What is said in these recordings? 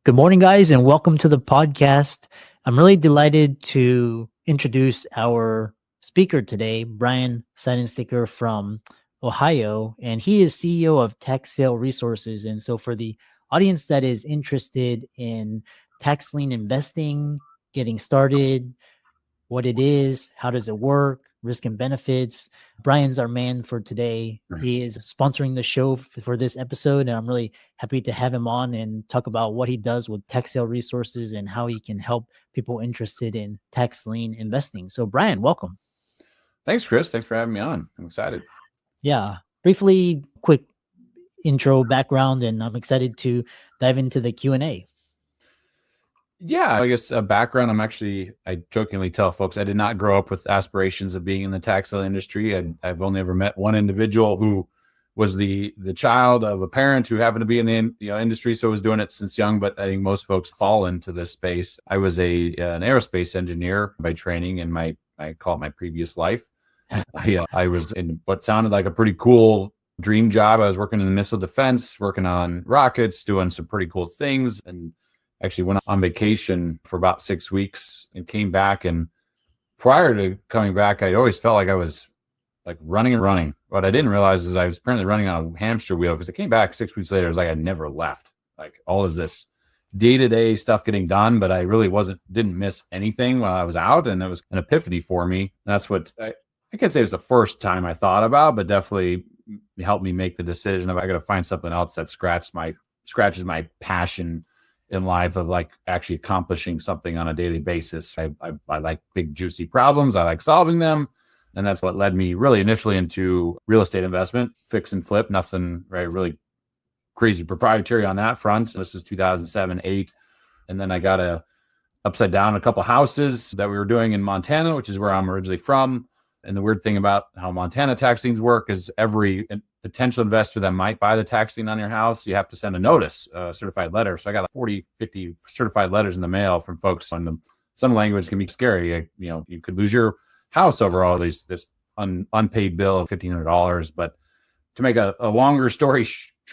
Good morning, guys, and welcome to the podcast. I'm really delighted to introduce our speaker today, Brian Seidensticker from Ohio, and he is CEO of Tax Sale Resources. And so, for the audience that is interested in tax lien investing, getting started, what it is, how does it work, risk and benefits. Brian's our man for today. He is sponsoring the show for this episode, and I'm really happy to have him on and talk about what he does with tax sale resources and how he can help people interested in tax lien investing. So, Brian, welcome. Thanks, Chris. Thanks for having me on. I'm excited. Yeah, briefly, quick intro background, and I'm excited to dive into the Q&A. Yeah, I guess a background. I jokingly tell folks I did not grow up with aspirations of being in the tax sale industry. I've only ever met one individual who was the child of a parent who happened to be in the industry, so was doing it since young. But I think most folks fall into this space. I was an aerospace engineer by training in I call it my previous life. I was in what sounded like a pretty cool dream job. I was working in the missile defense, working on rockets, doing some pretty cool things, and actually went on vacation for about 6 weeks and came back. And prior to coming back, I always felt like I was like running and running. What I didn't realize is I was apparently running on a hamster wheel, because I came back 6 weeks later. It was like I never left. Like all of this day-to-day stuff getting done, but I really didn't miss anything while I was out. And it was an epiphany for me. And that's what I can't say it was the first time I thought about, but definitely helped me make the decision of I got to find something else that scratches my passion in life of like actually accomplishing something on a daily basis. I like big, juicy problems. I like solving them. And that's what led me really initially into real estate investment, fix and flip, nothing really crazy proprietary on that front. This is 2007, 8. And then I got upside down a couple houses that we were doing in Montana, which is where I'm originally from. And the weird thing about how Montana tax liens work is every potential investor that might buy the tax lien on your house, you have to send a notice, a certified letter. So I got 40, 50 certified letters in the mail from folks on some language can be scary. You could lose your house over all this unpaid bill of $1,500. But to make a longer story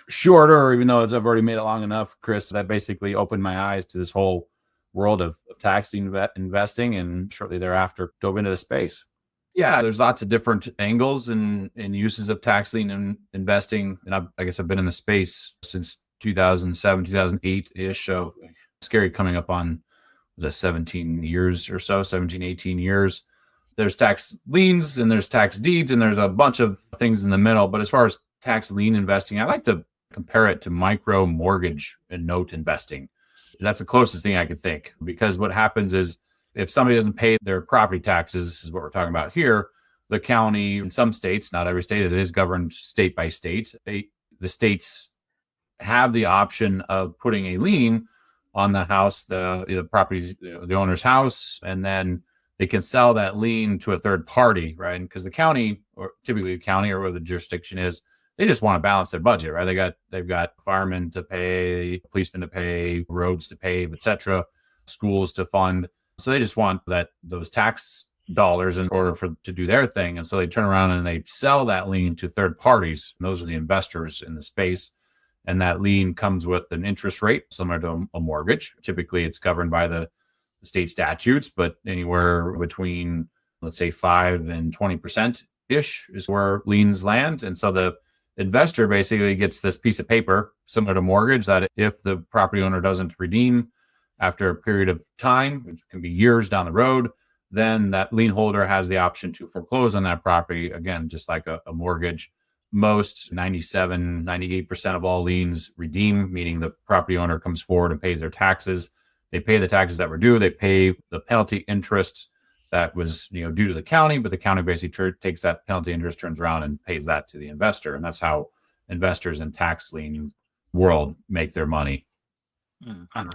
shorter, even though I've already made it long enough, Chris, that basically opened my eyes to this whole world of tax lien investing, and shortly thereafter dove into the space. Yeah, there's lots of different angles and uses of tax lien investing. And I guess I've been in the space since 2007, 2008-ish. So scary, coming up on 17 years or so, 17, 18 years. There's tax liens and there's tax deeds and there's a bunch of things in the middle. But as far as tax lien investing, I like to compare it to micro mortgage and note investing. That's the closest thing I could think, because what happens is, if somebody doesn't pay their property taxes, is what we're talking about here, the county, in some states, not every state, it is governed state by state. The states have the option of putting a lien on the house, the property's, the owner's house, and then they can sell that lien to a third party, right? Because the county, or typically the county or where the jurisdiction is, they just want to balance their budget, right? They've got firemen to pay, policemen to pay, roads to pave, etc., schools to fund. So they just want those tax dollars in order to do their thing. And so they turn around and they sell that lien to third parties. And those are the investors in the space. And that lien comes with an interest rate similar to a mortgage. Typically, it's governed by the state statutes, but anywhere between, let's say, 5 and 20%-ish is where liens land. And so the investor basically gets this piece of paper similar to mortgage that if the property owner doesn't redeem after a period of time, which can be years down the road, then that lien holder has the option to foreclose on that property. Again, just like a mortgage. Most 97, 98% of all liens redeem, meaning the property owner comes forward and pays their taxes. They pay the taxes that were due. They pay the penalty interest that was due to the county, but the county basically takes that penalty interest, turns around and pays that to the investor. And that's how investors in tax lien world make their money. Mm-hmm.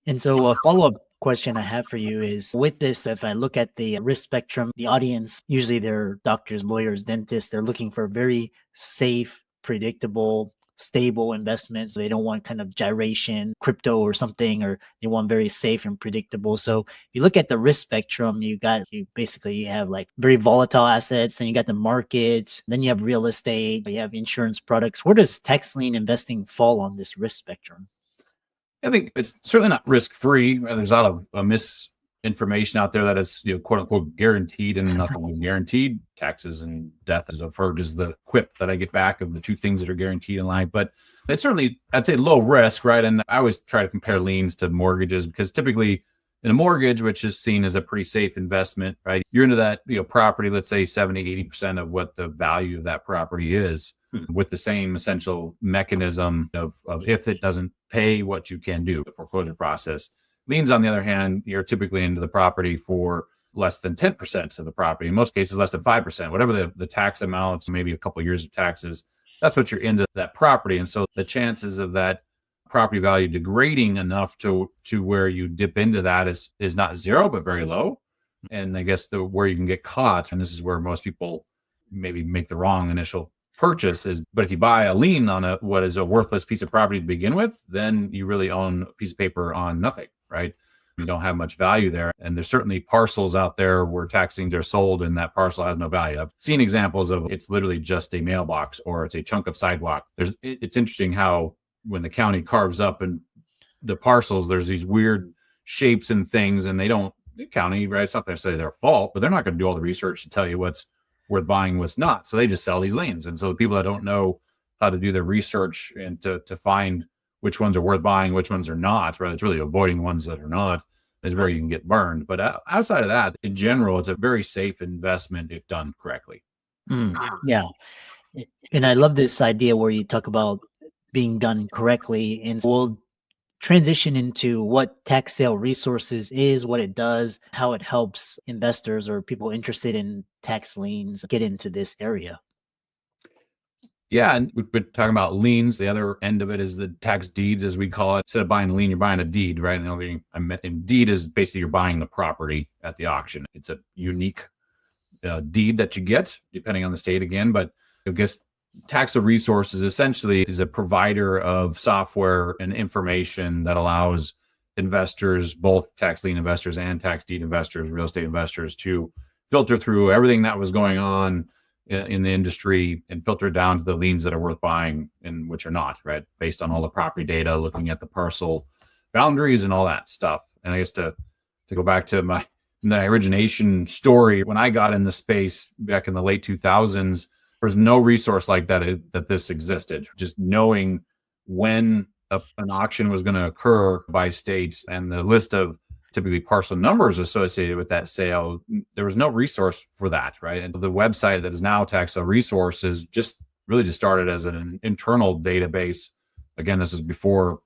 And so a follow-up question I have for you is, with this, if I look at the risk spectrum, the audience, usually they're doctors, lawyers, dentists, they're looking for very safe, predictable, stable investments. They don't want kind of gyration, crypto or something, or they want very safe and predictable. So if you look at the risk spectrum, you basically have like very volatile assets, and you got the market, then you have real estate, you have insurance products. Where does tax lien investing fall on this risk spectrum? I think it's certainly not risk-free. There's a lot of misinformation out there that is, quote unquote, guaranteed, and nothing is guaranteed. Taxes and death, as I've heard, is the quip that I get back of the two things that are guaranteed in life. But it's certainly, I'd say, low risk, right? And I always try to compare liens to mortgages, because typically in a mortgage, which is seen as a pretty safe investment, right? You're into that, property, let's say 70-80% of what the value of that property is, with the same essential mechanism of if it doesn't pay, what you can do, the foreclosure process. Liens, on the other hand, you're typically into the property for less than 10% of the property. In most cases, less than 5%, whatever the tax amounts, maybe a couple of years of taxes, that's what you're into that property. And so the chances of that property value degrading enough to where you dip into that is not zero, but very low. And I guess where you can get caught, and this is where most people maybe make the wrong initial purchase, is, but if you buy a lien on what is a worthless piece of property to begin with, then you really own a piece of paper on nothing, right? You don't have much value there. And there's certainly parcels out there where tax liens are sold and that parcel has no value. I've seen examples of it's literally just a mailbox or it's a chunk of sidewalk. It's interesting how when the county carves up and the parcels, there's these weird shapes and things, and the county, right? It's not necessarily their fault, but they're not going to do all the research to tell you what's worth buying, what's not. So they just sell these liens. And so the people that don't know how to do their research and to find which ones are worth buying, which ones are not, right? It's really avoiding ones that are not is where you can get burned. But outside of that, in general, it's a very safe investment if done correctly. Yeah. And I love this idea where you talk about being done correctly. And we'll transition into what tax sale resources is, what it does, how it helps investors or people interested in tax liens get into this area. Yeah, and we've been talking about liens. The other end of it is the tax deeds, as we call it. Instead of buying a lien, you're buying a deed, right? And deed is basically you're buying the property at the auction. It's a unique deed that you get, depending on the state again. But I guess tax resources essentially is a provider of software and information that allows investors, both tax lien investors and tax deed investors, real estate investors, to filter through everything that was going on in the industry and filter down to the liens that are worth buying and which are not, right? Based on all the property data, looking at the parcel boundaries and all that stuff. And I guess to go back to my origination story, when I got in the space back in the late 2000s, there was no resource like that this existed. Just knowing when an auction was going to occur by states and the list of typically parcel numbers associated with that sale, there was no resource for that, right? And the website that is now Tax Sale Resources just started as an internal database. Again, this is before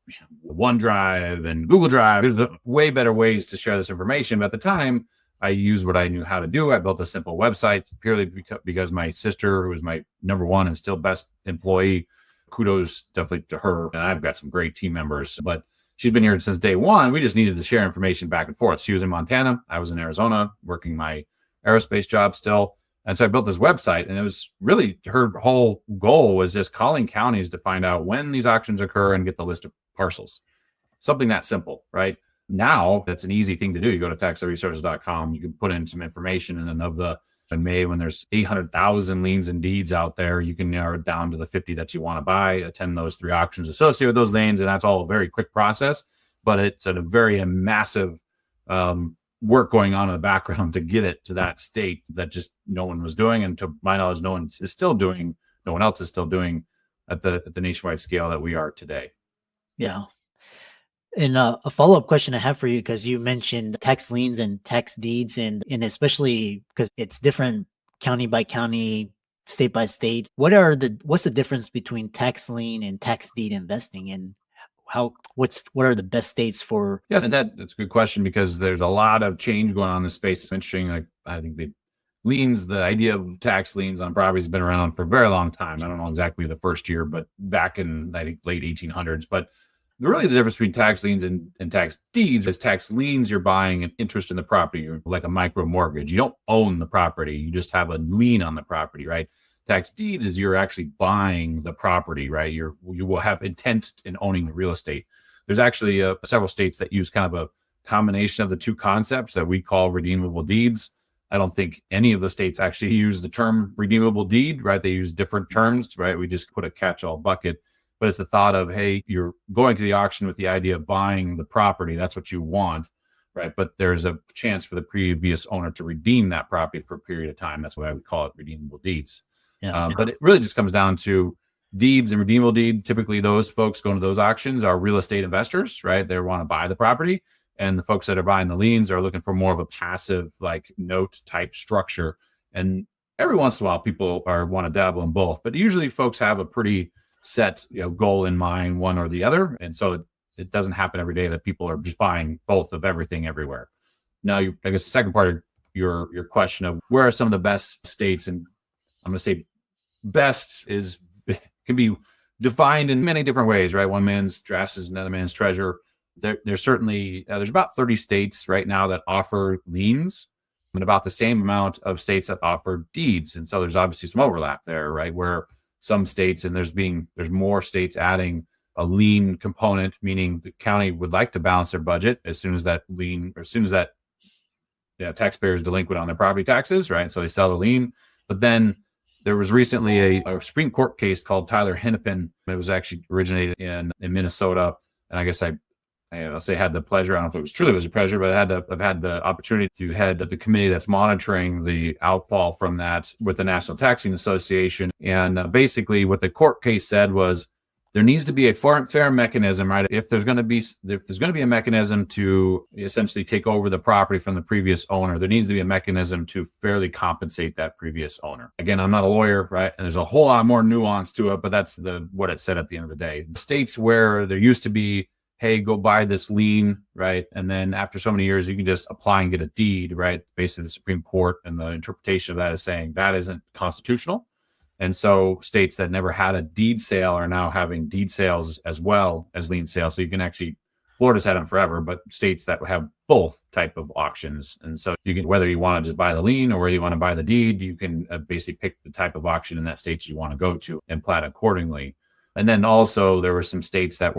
OneDrive and Google Drive. There's way better ways to share this information. But at the time, I used what I knew how to do. I built a simple website purely because my sister, who was my number one and still best employee, kudos definitely to her. And I've got some great team members, but she's been here since day one. We just needed to share information back and forth. She was in Montana. I was in Arizona working my aerospace job still. And so I built this website, and it was really her whole goal was just calling counties to find out when these auctions occur and get the list of parcels. Something that simple, right? Now that's an easy thing to do. You go to taxsaleresources.com, you can put in some information, and then in May, when there's 800,000 liens and deeds out there, you can narrow it down to the 50 that you want to buy, attend those 3 auctions associated with those liens, and that's all a very quick process. But it's a very massive work going on in the background to get it to that state that just no one was doing, and to my knowledge, no one else is still doing at the nationwide scale that we are today. Yeah. And a follow-up question I have for you, because you mentioned tax liens and tax deeds, and especially because it's different county by county, state by state. What's the difference between tax lien and tax deed investing, and what are the best states for? Yes, and that's a good question, because there's a lot of change going on in the space. It's interesting. Like, I think the idea of tax liens on properties has been around for a very long time. I don't know exactly the first year, but back in, I think, late 1800s. But really, the difference between tax liens and tax deeds is tax liens, you're buying an interest in the property. You're like a micro mortgage. You don't own the property. You just have a lien on the property, right? Tax deeds is you're actually buying the property, right? You will have intent in owning the real estate. There's actually several states that use kind of a combination of the two concepts that we call redeemable deeds. I don't think any of the states actually use the term redeemable deed, right? They use different terms, right? We just put a catch-all bucket. but it's the thought of, hey, you're going to the auction with the idea of buying the property. That's what you want, right? But there's a chance for the previous owner to redeem that property for a period of time. That's why I would call it redeemable deeds. But it really just comes down to deeds and redeemable deed. Typically, those folks going to those auctions are real estate investors, right? They want to buy the property. And the folks that are buying the liens are looking for more of a passive, like note type structure. And every once in a while, people want to dabble in both. But usually folks have a pretty set goal in mind, one or the other. And so it doesn't happen every day that people are just buying both of everything everywhere. Now, I guess the second part of your question of where are some of the best states, and I'm going to say best can be defined in many different ways, right? One man's dress is another man's treasure. There's certainly there's about 30 states right now that offer liens, and about the same amount of states that offer deeds. And so there's obviously some overlap there, right? Where some states, and there's more states adding a lien component, meaning the county would like to balance their budget as soon as that taxpayer is delinquent on their property taxes, right? So they sell the lien. But then there was recently a Supreme Court case called Tyler Hennepin. It was actually originated in Minnesota. And I guess I'll say had the pleasure, I don't know if it truly was a pleasure, but I've had the opportunity to head the committee that's monitoring the outfall from that with the National Taxing Association. And basically what the court case said was there needs to be a fair mechanism, right? If there's going to be a mechanism to essentially take over the property from the previous owner, there needs to be a mechanism to fairly compensate that previous owner. Again, I'm not a lawyer, right? And there's a whole lot more nuance to it, but that's what it said at the end of the day. States where there used to be, hey, go buy this lien, right? And then after so many years, you can just apply and get a deed, right? Basically, the Supreme Court and the interpretation of that is saying that isn't constitutional. And so states that never had a deed sale are now having deed sales as well as lien sales. So you can actually, Florida's had them forever, but states that have both type of auctions. And so you can, whether you want to just buy the lien or whether you want to buy the deed, you can basically pick the type of auction in that state you want to go to and plat accordingly. And then also there were some states that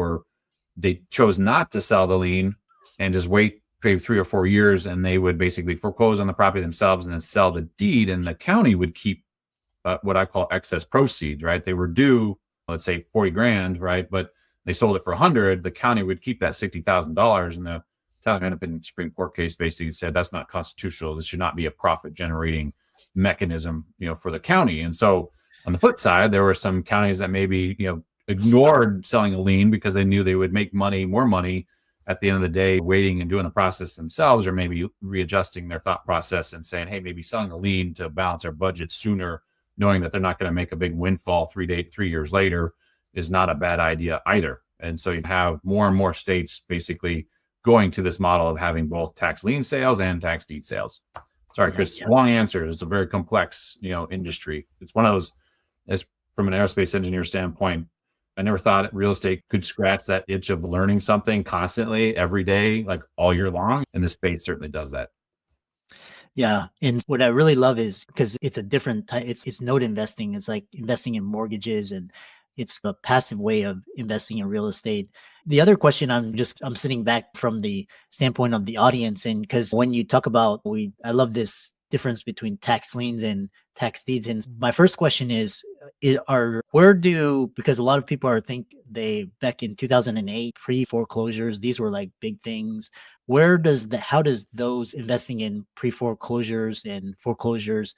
they chose not to sell the lien and just wait maybe 3 or 4 years, and they would basically foreclose on the property themselves and then sell the deed, and the county would keep what I call excess proceeds, right? They were due, let's say $40,000, right? But they sold it for $100,000. The county would keep that $60,000, and the Tyler Hennepin Supreme Court case basically said that's not constitutional. This should not be a profit generating mechanism, for the county. And so on the flip side, there were some counties that maybe, ignored selling a lien because they knew they would make more money at the end of the day, waiting and doing the process themselves, or maybe readjusting their thought process and saying, hey, maybe selling a lien to balance our budget sooner, knowing that they're not going to make a big windfall 3 years later, is not a bad idea either. And so you have more and more states basically going to this model of having both tax lien sales and tax deed sales. Sorry, Chris, long answer. It's a very complex, industry. It's one of those, as from an aerospace engineer standpoint, I never thought real estate could scratch that itch of learning something constantly every day, like all year long. And this space certainly does that. Yeah. And what I really love is because it's a different type, it's note investing. It's like investing in mortgages, and it's a passive way of investing in real estate. The other question, I'm sitting back from the standpoint of the audience. And because when you talk about, I love this difference between tax liens and tax deeds. And my first question is because a lot of people back in 2008, pre-foreclosures, these were like big things. How does those investing in pre-foreclosures and foreclosures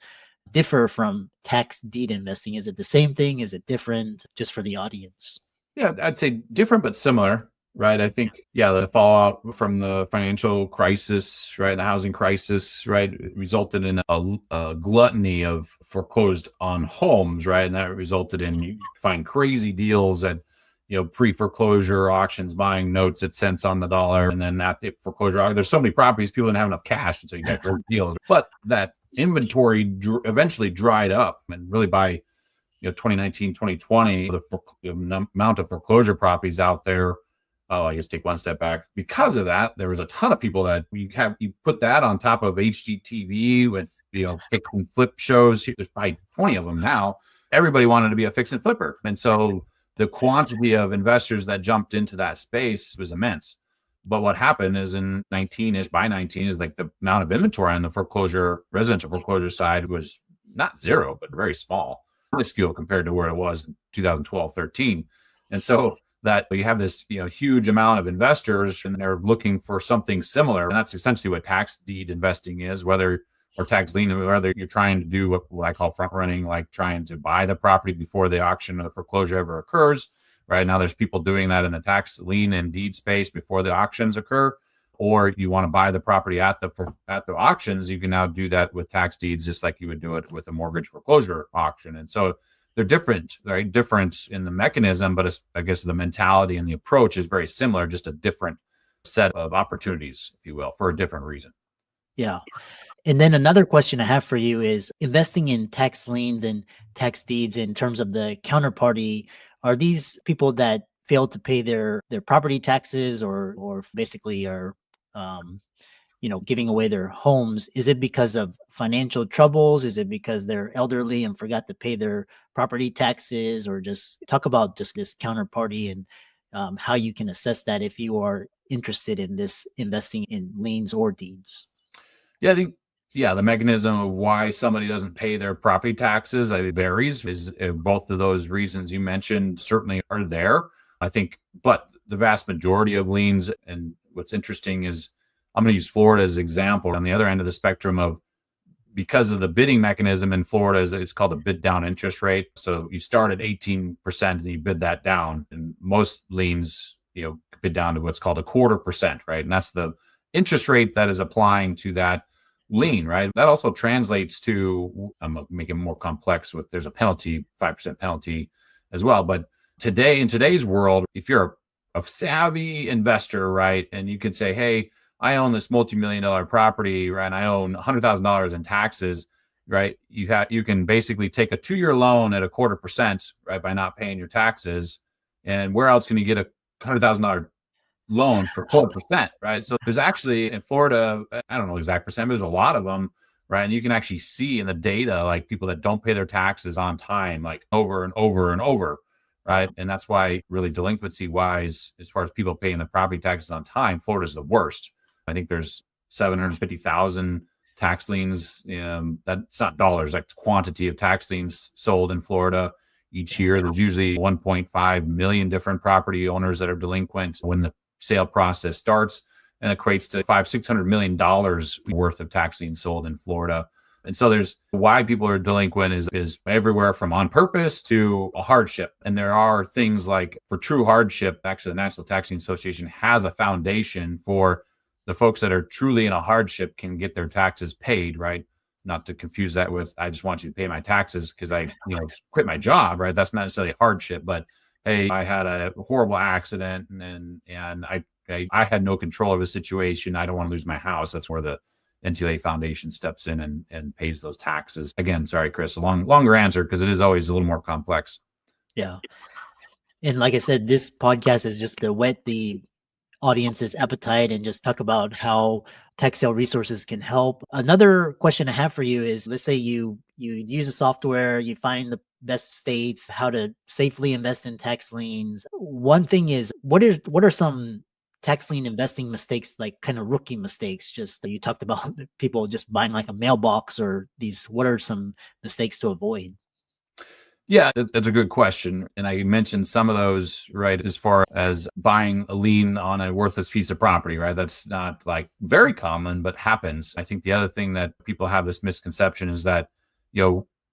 differ from tax deed investing? Is it the same thing? Is it different? Just for the audience. Yeah, I'd say different, but similar, right? I think, the fallout from the financial crisis, right, the housing crisis, right, resulted in a gluttony of foreclosed on homes, right? And that resulted in, you find crazy deals at, pre-foreclosure auctions, buying notes at cents on the dollar. And then at the foreclosure, there's so many properties, people didn't have enough cash. And so you got great deals. But that inventory eventually dried up, and really by 2019, 2020, the amount of foreclosure properties out there, I guess take one step back. Because of that, there was a ton of people that you put that on top of HGTV with, fix and flip shows. There's probably 20 of them now. Everybody wanted to be a fix and flipper. And so the quantity of investors that jumped into that space was immense. But what happened is in 19 is like the amount of inventory on the residential foreclosure side was not zero, but very small, minuscule compared to where it was in 2012, 13. And so that you have this, huge amount of investors and they're looking for something similar. And that's essentially what tax deed investing is, or tax lien, whether you're trying to do what I call front running, like trying to buy the property before the auction or the foreclosure ever occurs. Right now, there's people doing that in the tax lien and deed space before the auctions occur. Or you want to buy the property at the auctions, you can now do that with tax deeds, just like you would do it with a mortgage foreclosure auction. And so they're different, right? Different in the mechanism, but I guess the mentality and the approach is very similar, just a different set of opportunities, if you will, for a different reason. Yeah. And then another question I have for you is investing in tax liens and tax deeds in terms of the counterparty. Are these people that fail to pay their property taxes or basically are, giving away their homes? Is it because of financial troubles? Is it because they're elderly and forgot to pay their property taxes? Or just talk about just this counterparty and how you can assess that if you are interested in this investing in liens or deeds. Yeah, I think the mechanism of why somebody doesn't pay their property taxes, it varies. Is both of those reasons you mentioned certainly are there, I think, but the vast majority of liens, and what's interesting is I'm going to use Florida as an example. On the other end of the spectrum of, because of the bidding mechanism in Florida, it's called a bid down interest rate. So you start at 18% and you bid that down, and most liens, bid down to what's called a 0.25%, right? And that's the interest rate that is applying to that lien, right? That also translates to, I'm making it more complex with, there's a penalty, 5% penalty as well. But in today's world, if you're a savvy investor, right, and you can say, hey, I own this multi-million-dollar property, right, and I own $100,000 in taxes, right? You can basically take a 2-year loan at a 0.25%, right, by not paying your taxes. And where else can you get a $100,000 loan for 0.25%, right? So there's actually in Florida, I don't know exact percent, but there's a lot of them, right? And you can actually see in the data, like people that don't pay their taxes on time, like over and over and over, right? And that's why really delinquency wise, as far as people paying the property taxes on time, Florida's the worst. I think there's 750,000 tax liens. That's not dollars, that's quantity of tax liens sold in Florida each year. There's usually 1.5 million different property owners that are delinquent when the sale process starts, and equates to $600 million worth of tax liens sold in Florida. And so there's why people are delinquent is everywhere from on purpose to a hardship. And there are things like for true hardship, actually the National Tax Lien Association has a foundation for the folks that are truly in a hardship can get their taxes paid, right? Not to confuse that with, I just want you to pay my taxes because I, quit my job, right? That's not necessarily a hardship, but hey, I had a horrible accident and I had no control of the situation. I don't want to lose my house. That's where the NTLA Foundation steps in and pays those taxes. Again, sorry, Chris, a longer answer because it is always a little more complex. Yeah. And like I said, this podcast is just to whet the audience's appetite and just talk about how tax sale resources can help. Another question I have for you is, let's say you use a software, you find the best states, how to safely invest in tax liens. One thing is, what are some tax lien investing mistakes, like kind of rookie mistakes? Just you talked about people just buying like a mailbox or these. What are some mistakes to avoid? Yeah, that's a good question. And I mentioned some of those, right, as far as buying a lien on a worthless piece of property, right? That's not like very common, but happens. I think the other thing that people have this misconception is that,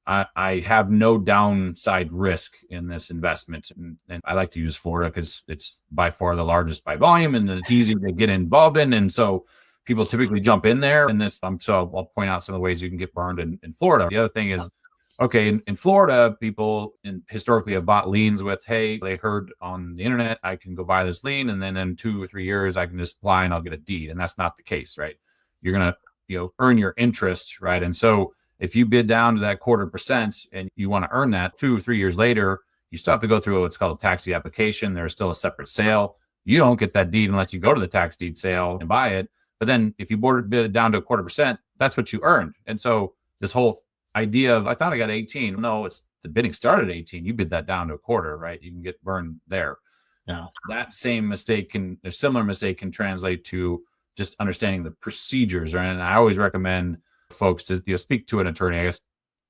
I have no downside risk in this investment. And I like to use Florida because it's by far the largest by volume and it's easy to get involved in. And so people typically jump in there. And so I'll point out some of the ways you can get burned in Florida. The other thing is, okay, in Florida, people historically have bought liens with, hey, they heard on the internet, I can go buy this lien, and then in 2 or 3 years, I can just apply and I'll get a deed. And that's not the case, right? You're going to, earn your interest, right? And so if you bid down to that 0.25% and you want to earn that 2 or 3 years later, you still have to go through what's called a tax deed application. There's still a separate sale. You don't get that deed unless you go to the tax deed sale and buy it. But then if you bid it down to a 0.25%, that's what you earned. And so this whole idea of, I thought I got 18. No, it's the bidding started at 18. You bid that down to a 0.25, right? You can get burned there. No. That same mistake a similar mistake can translate to just understanding the procedures, right? And I always recommend folks to speak to an attorney. I guess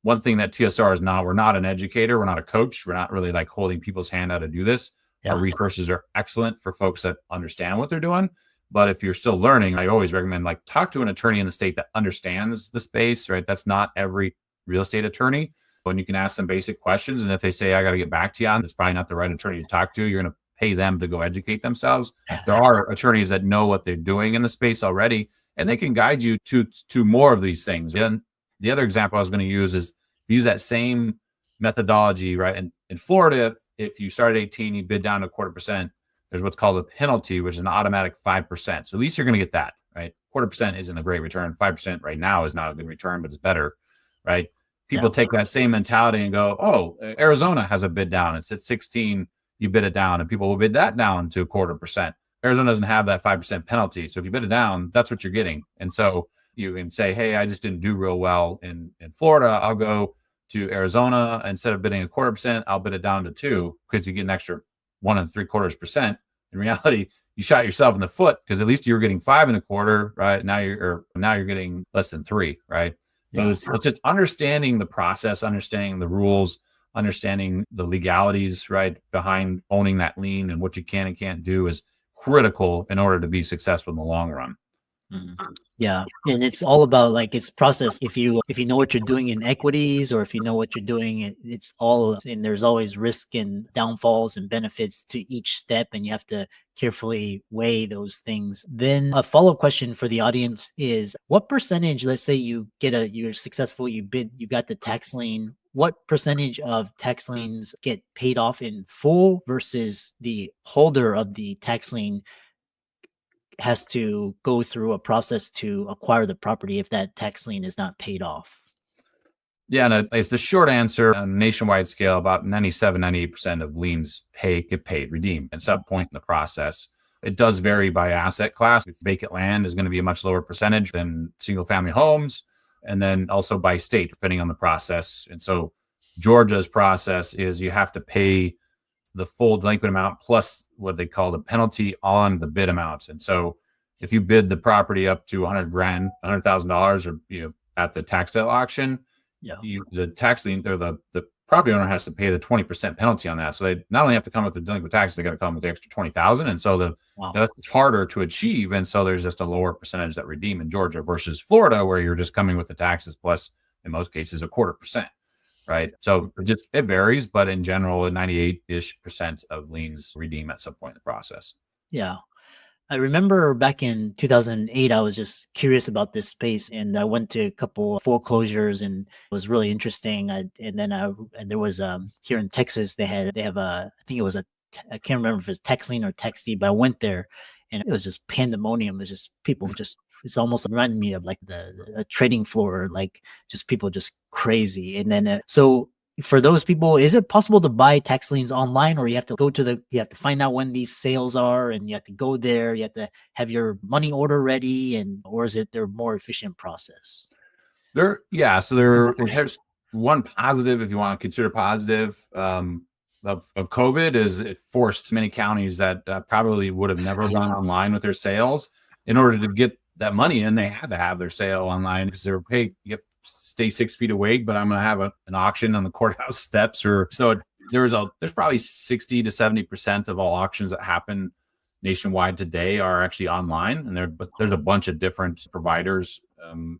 one thing that TSR is not, we're not an educator, we're not a coach, we're not really like holding people's hand how to do this. Our resources are excellent for folks that understand what they're doing. But if you're still learning, I always recommend talk to an attorney in the state that understands the space, right? That's not every real estate attorney. When you can ask them basic questions, and if they say, I got to get back to you on, it's probably not the right attorney to talk to. You're going to pay them to go educate themselves. There are attorneys that know what they're doing in the space already, and they can guide you to more of these things. And the other example I was going to use is use that same methodology, right? And in Florida, if you start at 18, you bid down to 0.25%, there's what's called a penalty, which is an automatic 5%. So at least you're going to get that, right? 0.25% isn't a great return. 5% right now is not a good return, but it's better, right? People take that same mentality and go, oh, Arizona has a bid down. It's at 16, you bid it down, and people will bid that down to 0.25%. Arizona doesn't have that 5% penalty. So if you bid it down, that's what you're getting. And so you can say, hey, I just didn't do real well in Florida. I'll go to Arizona. Instead of bidding 0.25%, I'll bid it down to 2%, because you get an extra 1.75%. In reality, you shot yourself in the foot, because at least you were getting 5.25%, right? Now you're getting less than 3%, right? Yeah. So it's just understanding the process, understanding the rules, understanding the legalities, right, behind owning that lien, and what you can and can't do is critical in order to be successful in the long run. Yeah. And it's all about it's process. If you know what you're doing in equities, or if you know what you're doing, it's all, and there's always risk and downfalls and benefits to each step, and you have to carefully weigh those things. Then a follow-up question for the audience is, what percentage, let's say you're successful, you got the tax lien, what percentage of tax liens get paid off in full versus the holder of the tax lien has to go through a process to acquire the property if that tax lien is not paid off? Yeah, and it's the short answer. On a nationwide scale, about 98% of liens get paid, redeemed at some point in the process. It does vary by asset class. Vacant land is going to be a much lower percentage than single family homes, and then also by state, depending on the process. And so Georgia's process is you have to pay the full delinquent amount plus what they call the penalty on the bid amount. And so if you bid the property up to $100,000, or at the tax sale auction, the tax lien, or the property owner has to pay the 20% penalty on that. So they not only have to come with the delinquent taxes, they got to come with the extra 20,000. And so that's harder to achieve. And so there's just a lower percentage that redeem in Georgia versus Florida, where you're just coming with the taxes plus, in most cases, 0.25%. Right. So it varies, but in general, 98% of liens redeem at some point in the process. Yeah. I remember back in 2008, I was just curious about this space, and I went to a couple of foreclosures, and it was really interesting. And there was here in Texas, they have I think it was I can't remember if it's tax lien or tax deed, but I went there, and it was just pandemonium. It was just people it's almost reminding me of a trading floor, just people just crazy. And then so for those people, is it possible to buy tax liens online, or you have to you have to find out when these sales are, and you have to go there, you have to have your money order ready, or is it their more efficient process? There's one positive, if you want to consider positive, of COVID, is it forced many counties that probably would have never gone online with their sales. In order to get that money in, they had to have their sale online, because they were paid, you have to stay 6 feet away, but I'm going to have an auction on the courthouse steps. There's probably 60 to 70% of all auctions that happen nationwide today are actually online. But there's a bunch of different providers.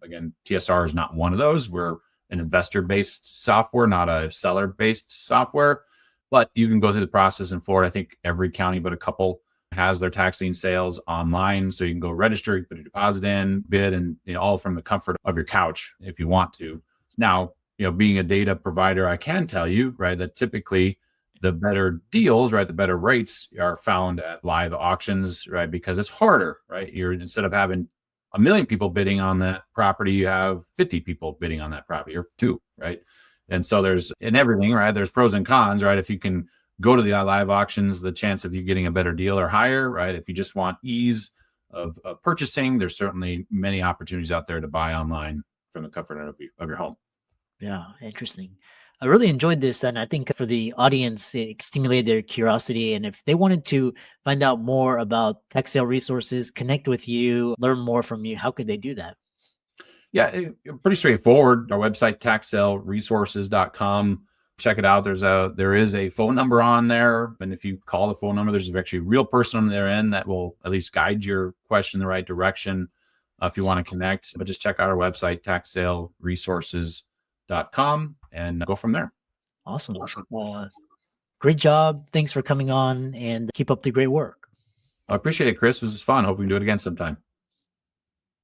Again, TSR is not one of those. We're an investor-based software, not a seller-based software. But you can go through the process in Florida. I think every county but a couple has their tax lien sales online. So you can go register, you put a deposit in, bid, and all from the comfort of your couch if you want to. Now, being a data provider, I can tell you, right, that typically the better deals, right, the better rates are found at live auctions, right, because it's harder, right? Instead of having 1 million people bidding on that property, you have 50 people bidding on that property, or 2, right? And so there's everything, right? There's pros and cons, right? If you can go to the live auctions, the chance of you getting a better deal are higher, right? If you just want ease of purchasing, there's certainly many opportunities out there to buy online from the comfort of your home. Yeah, interesting. I really enjoyed this, and I think for the audience, it stimulated their curiosity. And if they wanted to find out more about tax sale resources, connect with you, learn more from you, how could they do that? Yeah, pretty straightforward. Our website, taxsaleresources.com. check it out. There is a phone number on there. And if you call the phone number, there's actually a real person on their end that will at least guide your question in the right direction if you want to connect. But just check out our website, taxsaleresources.com, and go from there. Awesome. Great job. Thanks for coming on, and keep up the great work. I appreciate it, Chris. This was fun. Hope we can do it again sometime.